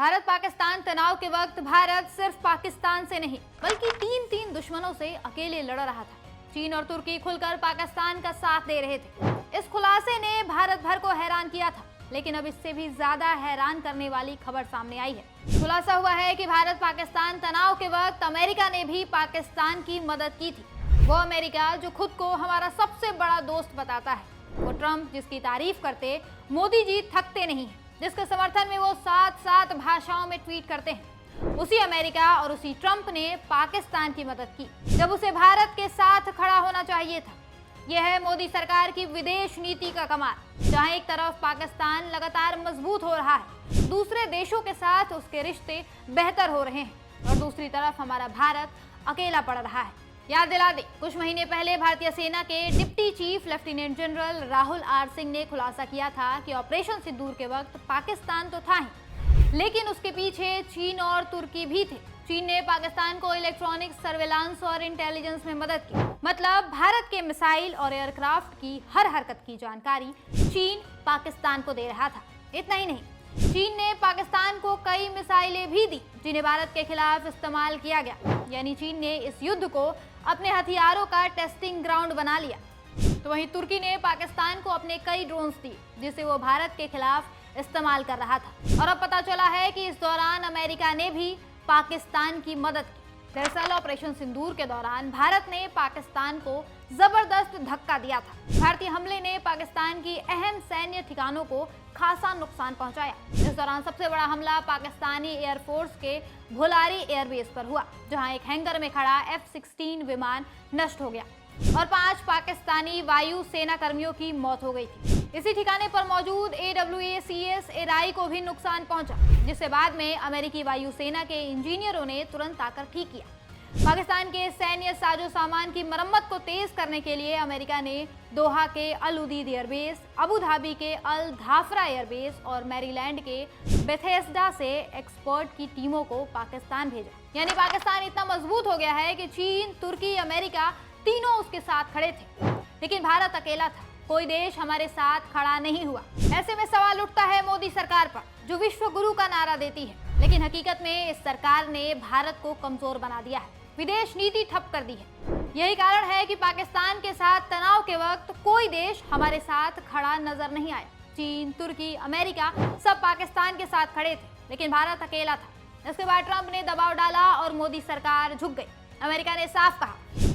भारत पाकिस्तान तनाव के वक्त भारत सिर्फ पाकिस्तान से नहीं बल्कि तीन दुश्मनों से अकेले लड़ रहा था। चीन और तुर्की खुलकर पाकिस्तान का साथ दे रहे थे। इस खुलासे ने भारत भर को हैरान किया था, लेकिन अब इससे भी ज्यादा हैरान करने वाली खबर सामने आई है। खुलासा हुआ है कि भारत पाकिस्तान तनाव के वक्त अमेरिका ने भी पाकिस्तान की मदद की थी। वो अमेरिका जो खुद को हमारा सबसे बड़ा दोस्त बताता है, वो ट्रंप जिसकी तारीफ करते मोदी जी थकते नहीं हैं, जिसके समर्थन में वो 7 भाषाओं में ट्वीट करते हैं, उसी अमेरिका और उसी ट्रंप ने पाकिस्तान की मदद की जब उसे भारत के साथ खड़ा होना चाहिए था। यह है मोदी सरकार की विदेश नीति का कमाल, जहां एक तरफ पाकिस्तान लगातार मजबूत हो रहा है, दूसरे देशों के साथ उसके रिश्ते बेहतर हो रहे हैं और दूसरी तरफ हमारा भारत अकेला पड़ रहा है। याद दिला दें, कुछ महीने पहले भारतीय सेना के deputy chief lieutenant general Rahul R Singh ने खुलासा किया था कि ऑपरेशन सिंदूर के वक्त पाकिस्तान तो था ही, लेकिन उसके पीछे चीन और तुर्की भी थे। चीन ने पाकिस्तान को इलेक्ट्रॉनिक सर्वेलांस और इंटेलिजेंस में मदद की, मतलब भारत के मिसाइल और एयरक्राफ्ट की हर हरकत की जानकारी चीन पाकिस्तान को दे रहा था। इतना ही नहीं, चीन ने पाकिस्तान को कई मिसाइलें भी दी जिन्हें भारत के खिलाफ इस्तेमाल किया गया। यानी चीन ने इस युद्ध को अपने हथियारों का टेस्टिंग ग्राउंड बना लिया। तो वहीं तुर्की ने पाकिस्तान को अपने कई ड्रोन्स दिए जिसे वो भारत के खिलाफ इस्तेमाल कर रहा था। और अब पता चला है कि इस दौरान अमेरिका ने भी पाकिस्तान की मदद की। दरअसल ऑपरेशन सिंदूर के दौरान भारत ने पाकिस्तान को जबरदस्त धक्का दिया था। भारतीय हमले ने पाकिस्तान की अहम सैन्य ठिकानों को खासा नुकसान पहुंचाया। इस दौरान सबसे बड़ा हमला पाकिस्तानी एयरफोर्स के भुलारी एयरबेस पर हुआ, जहां एक हैंगर में खड़ा F-16 विमान नष्ट हो गया और 5 पाकिस्तानी वायु सेना कर्मियों की मौत हो गई थी। इसी ठिकाने पर मौजूद AWACS एराई को भी नुकसान पहुंचा, जिसे बाद में अमेरिकी वायु सेना के इंजीनियरों ने तुरंत आकर ठीक किया। पाकिस्तान के सैन्य साजो सामान की मरम्मत को तेज करने के लिए अमेरिका ने दोहा के अल उदीद एयरबेस, अबू धाबी के अल धाफरा एयरबेस और मैरीलैंड के बेथेस्डा से एक्सपर्ट की टीमों को पाकिस्तान भेजा। यानी पाकिस्तान इतना मजबूत हो गया है कि चीन, तुर्की, अमेरिका तीनों उसके साथ खड़े थे, लेकिन भारत अकेला था। कोई देश हमारे साथ खड़ा नहीं हुआ। ऐसे में सवाल उठता है मोदी सरकार पर, जो विश्व गुरु का नारा देती है, लेकिन हकीकत में इस सरकार ने भारत को कमजोर बना दिया है, विदेश नीति ठप कर दी है। यही कारण है कि पाकिस्तान के साथ तनाव के वक्त कोई देश हमारे साथ खड़ा नजर नहीं आया। चीन, तुर्की, अमेरिका सब पाकिस्तान के साथ खड़े थे, लेकिन भारत अकेला था। इसके बाद ट्रंप ने दबाव डाला और मोदी सरकार झुक गई। अमेरिका ने साफ कहा,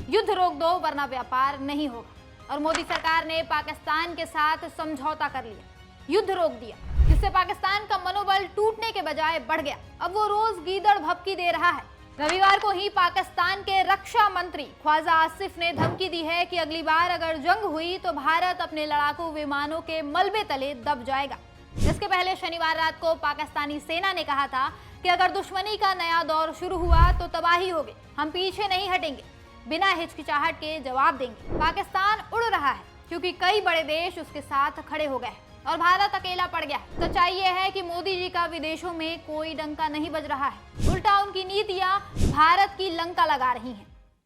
युद्ध रोक दो वरना व्यापार नहीं होगा, और मोदी सरकार ने पाकिस्तान के साथ समझौता कर लिया, युद्ध रोक दिया, जिससे पाकिस्तान का मनोबल टूटने के बजाय बढ़ गया। अब वो रोज गीदड़ भभकी दे रहा है। रविवार को ही पाकिस्तान के रक्षा मंत्री ख्वाजा आसिफ ने धमकी दी है कि अगली बार अगर जंग हुई तो भारत अपने लड़ाकू विमानों के मलबे तले दब जाएगा। इसके पहले शनिवार रात को पाकिस्तानी सेना ने कहा था कि अगर दुश्मनी का नया दौर शुरू हुआ तो तबाही होगी, हम पीछे नहीं हटेंगे, बिना हिचकिचाहट के जवाब देंगे। पाकिस्तान उड़ रहा है क्योंकि कई बड़े देश उसके साथ खड़े हो गए हैं और भारत अकेला पड़ गया है। सच्चाई ये है कि मोदी जी का विदेशों में कोई डंका नहीं बज रहा है, उल्टा उनकी नीतियां भारत की लंका लगा रही हैं।